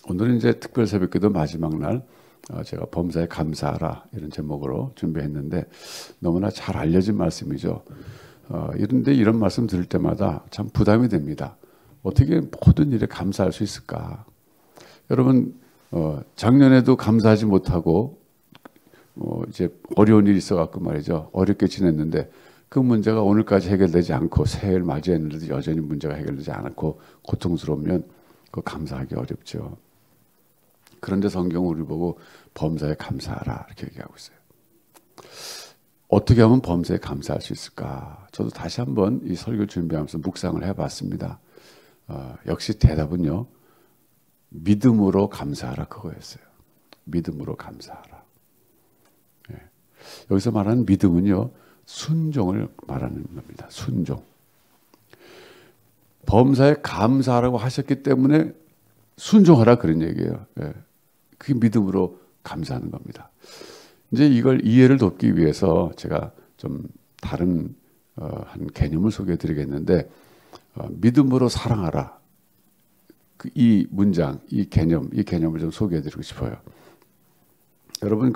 오늘은 이제 특별 새벽기도 마지막 날 제가 범사에 감사하라 이런 제목으로 준비했는데 너무나 잘 알려진 말씀이죠. 이런데 이런 말씀 들을 때마다 참 부담이 됩니다. 어떻게 모든 일에 감사할 수 있을까? 여러분 작년에도 감사하지 못하고 이제 어려운 일이 있어갖고 말이죠. 어렵게 지냈는데 그 문제가 오늘까지 해결되지 않고 새해를 맞이했는데도 여전히 문제가 해결되지 않고 고통스러우면 그 감사하기 어렵죠. 그런데 성경은 우리 보고 범사에 감사하라 이렇게 얘기하고 있어요. 어떻게 하면 범사에 감사할 수 있을까? 저도 다시 한번 이 설교 준비하면서 묵상을 해봤습니다. 역시 대답은요. 믿음으로 감사하라 그거였어요. 믿음으로 감사하라. 예. 여기서 말하는 믿음은요. 순종을 말하는 겁니다. 순종. 범사에 감사하라고 하셨기 때문에 순종하라 그런 얘기예요. 예. 그게 믿음으로 감사하는 겁니다. 이제 이걸 이해를 돕기 위해서 제가 좀 다른 한 개념을 소개해 드리겠는데 믿음으로 사랑하라. 이 문장, 이 개념을 좀 소개해 드리고 싶어요. 여러분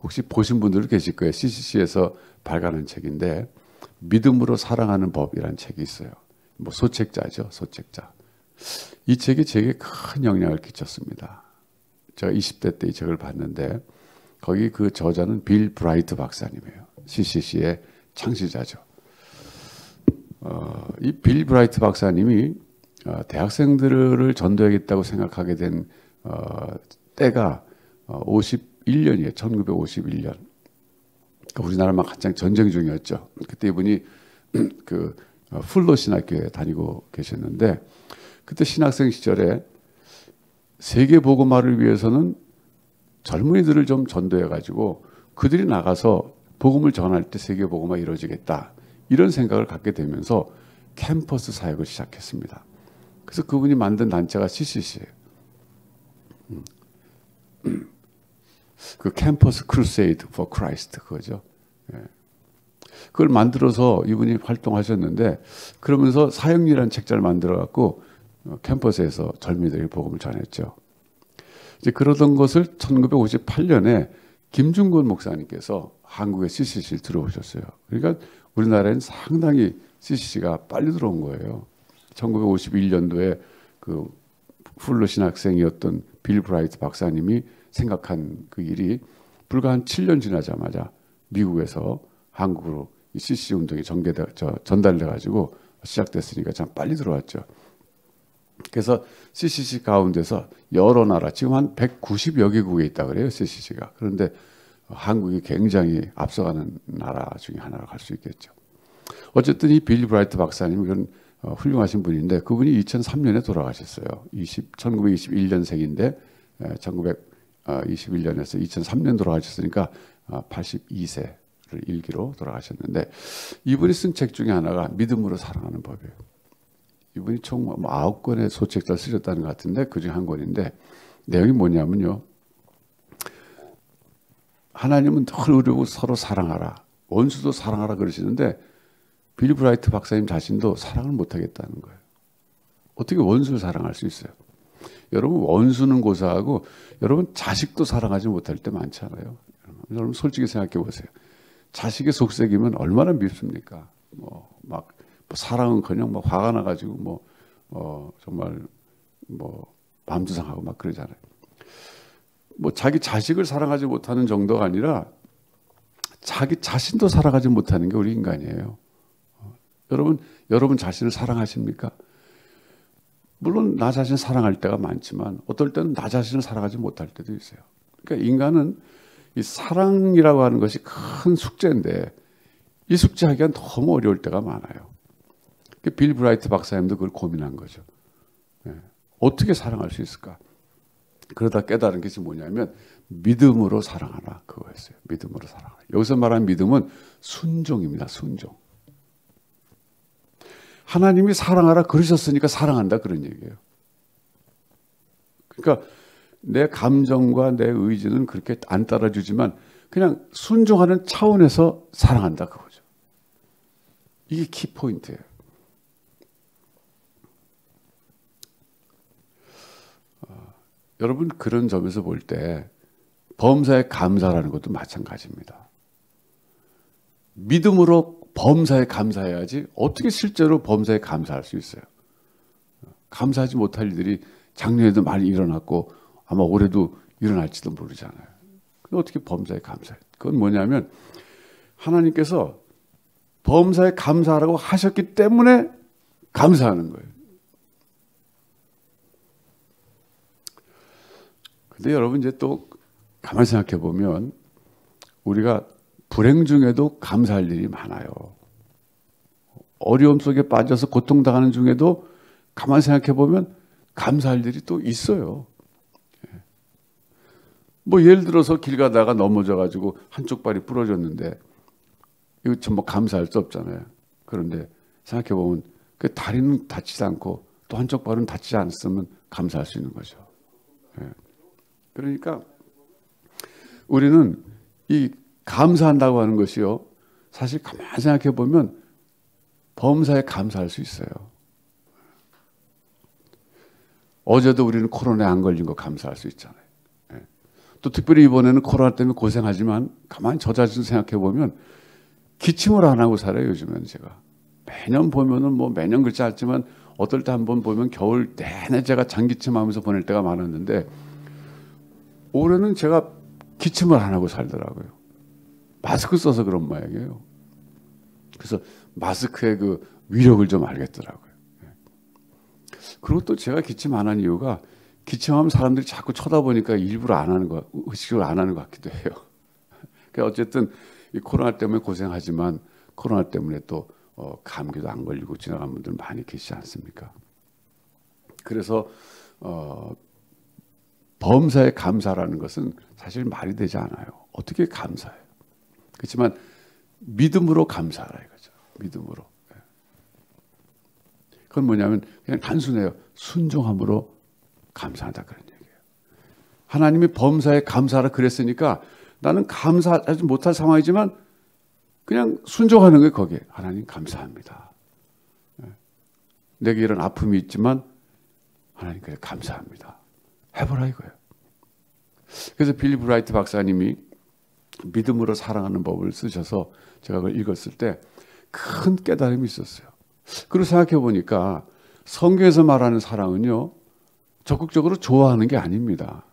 혹시 보신 분들 계실 거예요. CCC에서 발간한 책인데 믿음으로 사랑하는 법이라는 책이 있어요. 뭐 소책자죠, 소책자. 이 책이 제게 큰 영향을 끼쳤습니다. 제가 20대 때 이 책을 봤는데 거기 그 저자는 빌 브라이트 박사님이에요. CCC의 창시자죠. 이 빌 브라이트 박사님이 대학생들을 전도하겠다고 생각하게 된 때가 51년이에요. 1951년. 우리나라 막 한창 전쟁 중이었죠. 그때 이분이 풀로 신학교에 다니고 계셨는데 그때 신학생 시절에 세계 복음화를 위해서는 젊은이들을 좀 전도해가지고 그들이 나가서 복음을 전할 때 세계 복음화 이루어지겠다 이런 생각을 갖게 되면서 캠퍼스 사역을 시작했습니다. 그래서 그분이 만든 단체가 CCC예요. 그 캠퍼스 크루세이드 포 크라이스트 그거죠. 예. 그걸 만들어서 이분이 활동하셨는데 그러면서 사역이라는 책자를 만들어 갖고 캠퍼스에서 젊은이들에게 복음을 전했죠. 이제 그러던 것을 1958년에 김중건 목사님께서 한국에 CCC를 들어오셨어요. 그러니까 우리나라에는 상당히 CCC가 빨리 들어온 거예요. 1951년도에 그 풀로 신학생이었던 빌 브라이트 박사님이 생각한 그 일이 불과 한 7년 지나자마자 미국에서 한국으로 이 CCC 운동이 전달돼 가지고 시작됐으니까 참 빨리 들어왔죠. 그래서 CCC 가운데서 여러 나라, 지금 한 190여 개국에 있다 그래요, CCC가. 그런데 한국이 굉장히 앞서가는 나라 중에 하나라고 할 수 있겠죠. 어쨌든 이 빌 브라이트 박사님은 훌륭하신 분인데 그분이 2003년에 돌아가셨어요. 1921년생인데 1921년에서 2003년 돌아가셨으니까 82세를 일기로 돌아가셨는데 이분이 쓴 책 중에 하나가 믿음으로 사랑하는 법이에요. 이분이 총 9권의 소책자를 쓰셨다는 것 같은데 그중에 한 권인데 내용이 뭐냐면요. 하나님은 늘 우리를 서로 사랑하라. 원수도 사랑하라 그러시는데 빌 브라이트 박사님 자신도 사랑을 못하겠다는 거예요. 어떻게 원수를 사랑할 수 있어요? 여러분 원수는 고사하고 여러분 자식도 사랑하지 못할 때 많잖아요. 여러분 솔직히 생각해 보세요. 자식의 속색이면 얼마나 밉습니까? 사랑은커녕 막 화가 나가지고 정말 마음도 상하고 막 그러잖아요. 자기 자식을 사랑하지 못하는 정도가 아니라 자기 자신도 사랑하지 못하는 게 우리 인간이에요. 여러분 자신을 사랑하십니까? 물론 나 자신 사랑할 때가 많지만 어떨 때는 나 자신을 사랑하지 못할 때도 있어요. 그러니까 인간은 이 사랑이라고 하는 것이 큰 숙제인데 이 숙제하기가 너무 어려울 때가 많아요. 빌 브라이트 박사님도 그걸 고민한 거죠. 예. 어떻게 사랑할 수 있을까? 그러다 깨달은 것이 뭐냐면 믿음으로 사랑하라 그거였어요. 믿음으로 사랑하라. 여기서 말하는 믿음은 순종입니다. 순종. 하나님이 사랑하라 그러셨으니까 사랑한다 그런 얘기예요. 그러니까 내 감정과 내 의지는 그렇게 안 따라주지만 그냥 순종하는 차원에서 사랑한다 그거죠. 이게 키포인트예요. 여러분 그런 점에서 볼 때 범사에 감사라는 것도 마찬가지입니다. 믿음으로 범사에 감사해야지 어떻게 실제로 범사에 감사할 수 있어요? 감사하지 못할 일들이 작년에도 많이 일어났고 아마 올해도 일어날지도 모르잖아요. 어떻게 범사에 감사해요? 그건 뭐냐면 하나님께서 범사에 감사하라고 하셨기 때문에 감사하는 거예요. 근데 여러분 이제 또 가만히 생각해 보면 우리가 불행 중에도 감사할 일이 많아요. 어려움 속에 빠져서 고통당하는 중에도 가만히 생각해 보면 감사할 일이 또 있어요. 뭐 예를 들어서 길 가다가 넘어져 가지고 한쪽 발이 부러졌는데 이거 좀 뭐 감사할 수 없잖아요. 그런데 생각해 보면 그 다리는 다치지 않고 또 한쪽 발은 다치지 않았으면 감사할 수 있는 거죠. 그러니까 우리는 이 감사한다고 하는 것이요, 사실 가만히 생각해 보면 범사에 감사할 수 있어요. 어제도 우리는 코로나에 안 걸린 거 감사할 수 있잖아요. 또 특별히 이번에는 코로나 때문에 고생하지만 가만히 저 자신 생각해 보면 기침을 안 하고 살아요. 요즘에는 제가 매년 보면은 뭐 매년 그렇지 않지만 어떨 때 한번 보면 겨울 내내 제가 장기침하면서 보낼 때가 많았는데 올해는 제가 기침을 안 하고 살더라고요. 마스크 써서 그런 모양이에요. 그래서 마스크의 그 위력을 좀 알겠더라고요. 그리고 또 제가 기침 안 한 이유가 기침하면 사람들이 자꾸 쳐다보니까 일부러 안 하는 거, 의식을 안 하는 것 같기도 해요. 그러니까 어쨌든 이 코로나 때문에 고생하지만 코로나 때문에 또 감기도 안 걸리고 지나간 분들 많이 계시지 않습니까? 그래서 범사에 감사라는 것은 사실 말이 되지 않아요. 어떻게 감사해요? 그렇지만 믿음으로 감사하라 이거죠. 믿음으로. 그건 뭐냐면 그냥 단순해요. 순종함으로 감사하다 그런 얘기예요. 하나님이 범사에 감사하라 그랬으니까 나는 감사하지 못할 상황이지만 그냥 순종하는 거예요. 거기에 하나님 감사합니다. 내게 이런 아픔이 있지만 하나님 그래 감사합니다. 해보라 이거예요. 그래서 빌리 브라이트 박사님이 믿음으로 사랑하는 법을 쓰셔서 제가 그걸 읽었을 때 큰 깨달음이 있었어요. 그리고 생각해 보니까 성경에서 말하는 사랑은요, 적극적으로 좋아하는 게 아닙니다.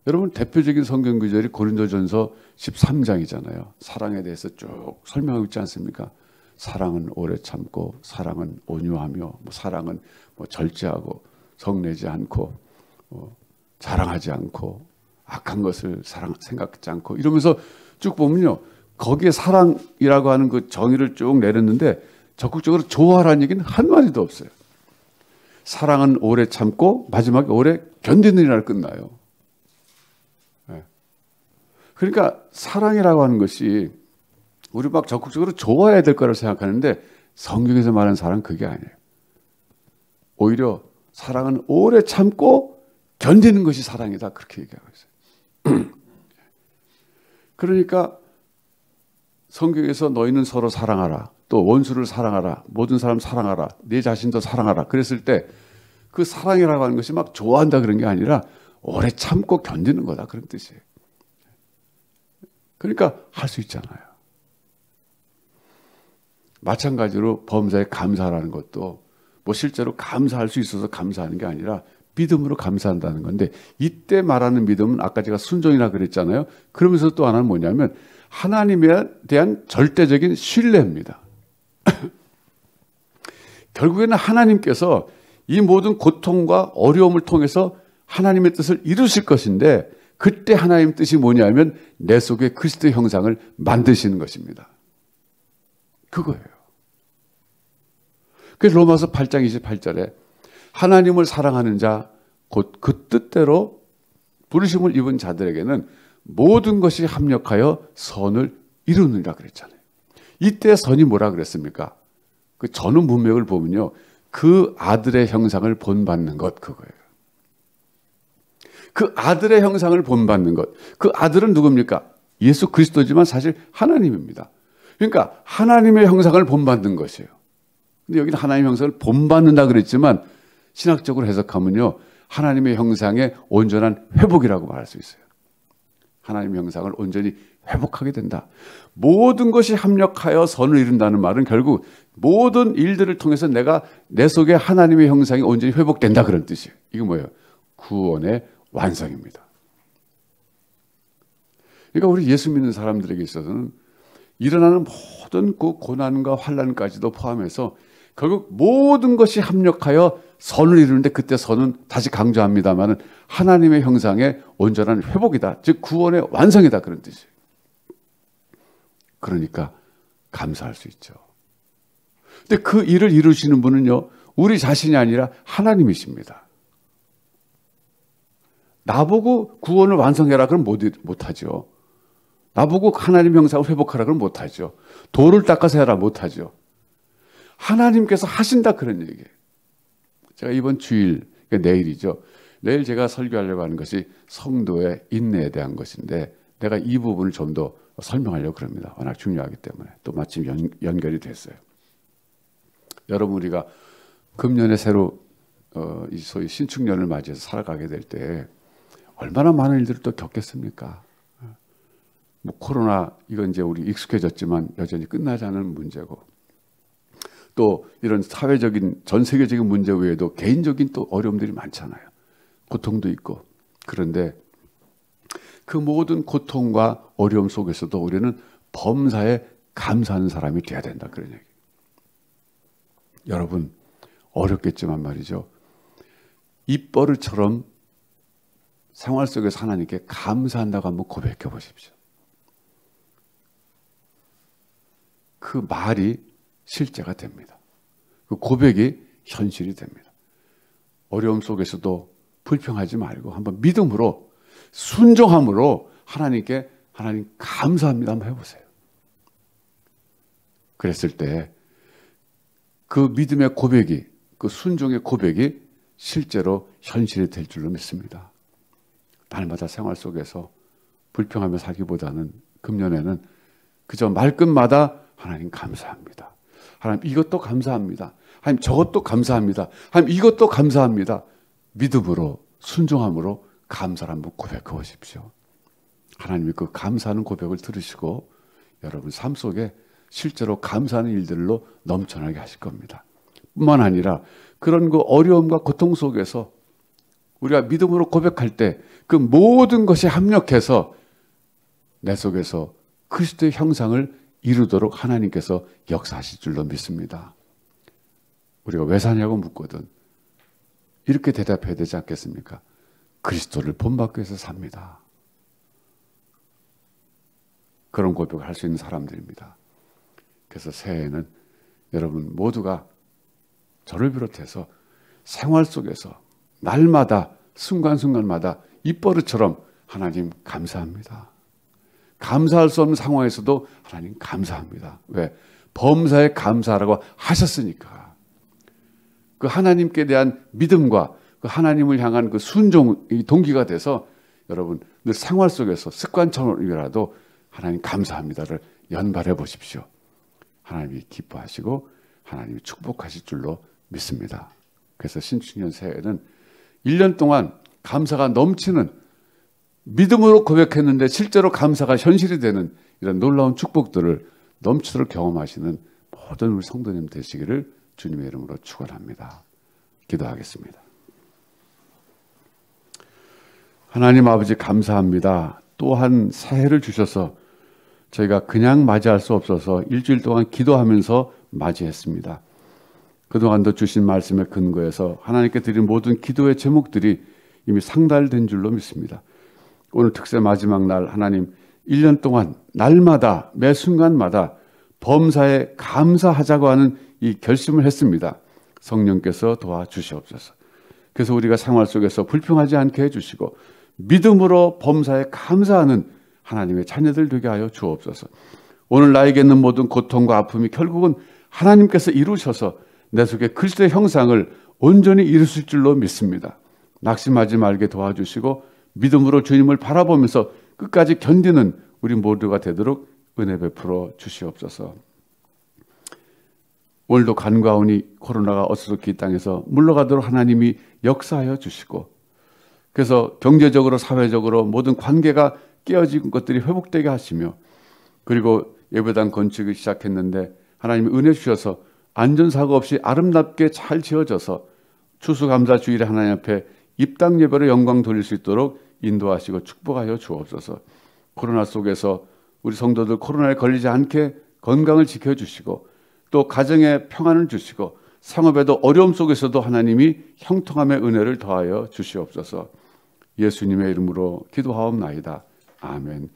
여러분 대표적인 성경 구절이 고린도전서 13장이잖아요. 사랑에 대해서 쭉 설명하고 있지 않습니까? 사랑은 오래 참고, 사랑은 온유하며, 뭐 사랑은 뭐 절제하고, 성내지 않고, 자랑하지 않고, 악한 것을 생각하지 않고 이러면서 쭉 보면요, 거기에 사랑이라고 하는 그 정의를 쭉 내렸는데 적극적으로 좋아하라는 얘기는 한마디도 없어요. 사랑은 오래 참고 마지막에 오래 견디느니라 끝나요. 그러니까 사랑이라고 하는 것이 우리 막 적극적으로 좋아해야 될 거라고 생각하는데 성경에서 말하는 사랑은 그게 아니에요. 오히려 사랑은 오래 참고 견디는 것이 사랑이다 그렇게 얘기하고 있어요. 그러니까 성경에서 너희는 서로 사랑하라, 또 원수를 사랑하라, 모든 사람 사랑하라, 내 자신도 사랑하라 그랬을 때 그 사랑이라고 하는 것이 막 좋아한다 그런 게 아니라 오래 참고 견디는 거다 그런 뜻이에요. 그러니까 할 수 있잖아요. 마찬가지로 범사에 감사라는 것도 뭐 실제로 감사할 수 있어서 감사하는 게 아니라 믿음으로 감사한다는 건데, 이때 말하는 믿음은 아까 제가 순종이라 그랬잖아요. 그러면서 또 하나는 뭐냐면 하나님에 대한 절대적인 신뢰입니다. 결국에는 하나님께서 이 모든 고통과 어려움을 통해서 하나님의 뜻을 이루실 것인데, 그때 하나님 뜻이 뭐냐면 내 속에 그리스도의 형상을 만드시는 것입니다. 그거예요. 그래서 로마서 8장 28절에 하나님을 사랑하는 자 곧 그 뜻대로 부르심을 입은 자들에게는 모든 것이 합력하여 선을 이루느니라 그랬잖아요. 이때 선이 뭐라 그랬습니까? 그 전후 문맥을 보면요, 그 아들의 형상을 본받는 것, 그거예요. 그 아들의 형상을 본받는 것. 그 아들은 누굽니까? 예수 그리스도지만 사실 하나님입니다. 그러니까 하나님의 형상을 본받는 것이에요. 근데 여기는 하나님의 형상을 본받는다 그랬지만 신학적으로 해석하면요, 하나님의 형상의 온전한 회복이라고 말할 수 있어요. 하나님의 형상을 온전히 회복하게 된다. 모든 것이 합력하여 선을 이룬다는 말은 결국 모든 일들을 통해서 내가 내 속에 하나님의 형상이 온전히 회복된다, 그런 뜻이에요. 이거 뭐예요? 구원의 완성입니다. 그러니까 우리 예수 믿는 사람들에게 있어서는 일어나는 모든 그 고난과 환난까지도 포함해서 결국 모든 것이 합력하여 선을 이루는데, 그때 선은 다시 강조합니다마는 하나님의 형상의 온전한 회복이다. 즉 구원의 완성이다, 그런 뜻이에요. 그러니까 감사할 수 있죠. 근데 그 일을 이루시는 분은요, 우리 자신이 아니라 하나님이십니다. 나보고 구원을 완성해라 그러면 못하죠. 나보고 하나님 형상을 회복하라 그러면 못하죠. 돌을 닦아서 해라 못하죠. 하나님께서 하신다, 그런 얘기예요. 제가 이번 주일, 그러니까 내일이죠. 내일 제가 설교하려고 하는 것이 성도의 인내에 대한 것인데, 내가 이 부분을 좀 더 설명하려고 합니다. 워낙 중요하기 때문에. 또 마침 연결이 됐어요. 여러분, 우리가 금년에 새로 이 소위 신축년을 맞이해서 살아가게 될 때 얼마나 많은 일들을 또 겪겠습니까? 뭐 코로나, 이건 이제 우리 익숙해졌지만 여전히 끝나지 않은 문제고, 또 이런 사회적인 전 세계적인 문제 외에도 개인적인 또 어려움들이 많잖아요. 고통도 있고. 그런데 그 모든 고통과 어려움 속에서도 우리는 범사에 감사하는 사람이 돼야 된다, 그런 얘기. 여러분, 어렵겠지만 말이죠, 입버릇처럼 생활 속에서 하나님께 감사한다고 한번 고백해 보십시오. 그 말이 실제가 됩니다. 그 고백이 현실이 됩니다. 어려움 속에서도 불평하지 말고 한번 믿음으로, 순종함으로 하나님께 하나님 감사합니다 한번 해보세요. 그랬을 때 그 믿음의 고백이, 그 순종의 고백이 실제로 현실이 될 줄로 믿습니다. 날마다 생활 속에서 불평하며 살기보다는 금년에는 그저 말끝마다 하나님 감사합니다. 하나님 이것도 감사합니다. 하나님 저것도 감사합니다. 하나님 이것도 감사합니다. 믿음으로, 순종함으로 감사를 한번 고백해 보십시오. 하나님이 그 감사하는 고백을 들으시고 여러분 삶 속에 실제로 감사하는 일들로 넘쳐나게 하실 겁니다. 뿐만 아니라 그런 그 어려움과 고통 속에서 우리가 믿음으로 고백할 때 그 모든 것이 합력해서 내 속에서 그리스도의 형상을 이루도록 하나님께서 역사하실 줄로 믿습니다. 우리가 왜 사냐고 묻거든 이렇게 대답해야 되지 않겠습니까? 그리스도를 본받기 위해서 삽니다. 그런 고백을 할 수 있는 사람들입니다. 그래서 새해에는 여러분 모두가 저를 비롯해서 생활 속에서 날마다 순간순간마다 입버릇처럼 하나님 감사합니다. 감사할 수 없는 상황에서도 하나님 감사합니다. 왜? 범사에 감사하라고 하셨으니까. 그 하나님께 대한 믿음과 그 하나님을 향한 그 순종이 동기가 돼서 여러분 늘 생활 속에서 습관처럼이라도 하나님 감사합니다를 연발해 보십시오. 하나님이 기뻐하시고 하나님이 축복하실 줄로 믿습니다. 그래서 신축년 새해에는 1년 동안 감사가 넘치는, 믿음으로 고백했는데 실제로 감사가 현실이 되는 이런 놀라운 축복들을 넘치도록 경험하시는 모든 우리 성도님 되시기를 주님의 이름으로 축원합니다. 기도하겠습니다. 하나님 아버지 감사합니다. 또한 새해를 주셔서 저희가 그냥 맞이할 수 없어서 일주일 동안 기도하면서 맞이했습니다. 그동안도 주신 말씀의 근거에서 하나님께 드린 모든 기도의 제목들이 이미 상달된 줄로 믿습니다. 오늘 특세 마지막 날 하나님 1년 동안 날마다 매 순간마다 범사에 감사하자고 하는 이 결심을 했습니다. 성령께서 도와주시옵소서. 그래서 우리가 생활 속에서 불평하지 않게 해주시고 믿음으로 범사에 감사하는 하나님의 자녀들 되게 하여 주옵소서. 오늘 나에게 있는 모든 고통과 아픔이 결국은 하나님께서 이루셔서 내 속에 그리스도의 형상을 온전히 이루실 줄로 믿습니다. 낙심하지 말게 도와주시고 믿음으로 주님을 바라보면서 끝까지 견디는 우리 모두가 되도록 은혜 베풀어 주시옵소서. 오늘도 간과하오니 코로나가 어수선히 이 땅에서 물러가도록 하나님이 역사하여 주시고, 그래서 경제적으로 사회적으로 모든 관계가 깨어진 것들이 회복되게 하시며, 그리고 예배당 건축을 시작했는데 하나님이 은혜 주셔서 안전사고 없이 아름답게 잘 지어져서 추수감사주일에 하나님 앞에 입당 예배로 영광 돌릴 수 있도록 인도하시고 축복하여 주옵소서. 코로나 속에서 우리 성도들 코로나에 걸리지 않게 건강을 지켜주시고, 또 가정에 평안을 주시고, 상업에도 어려움 속에서도 하나님이 형통함의 은혜를 더하여 주시옵소서. 예수님의 이름으로 기도하옵나이다. 아멘.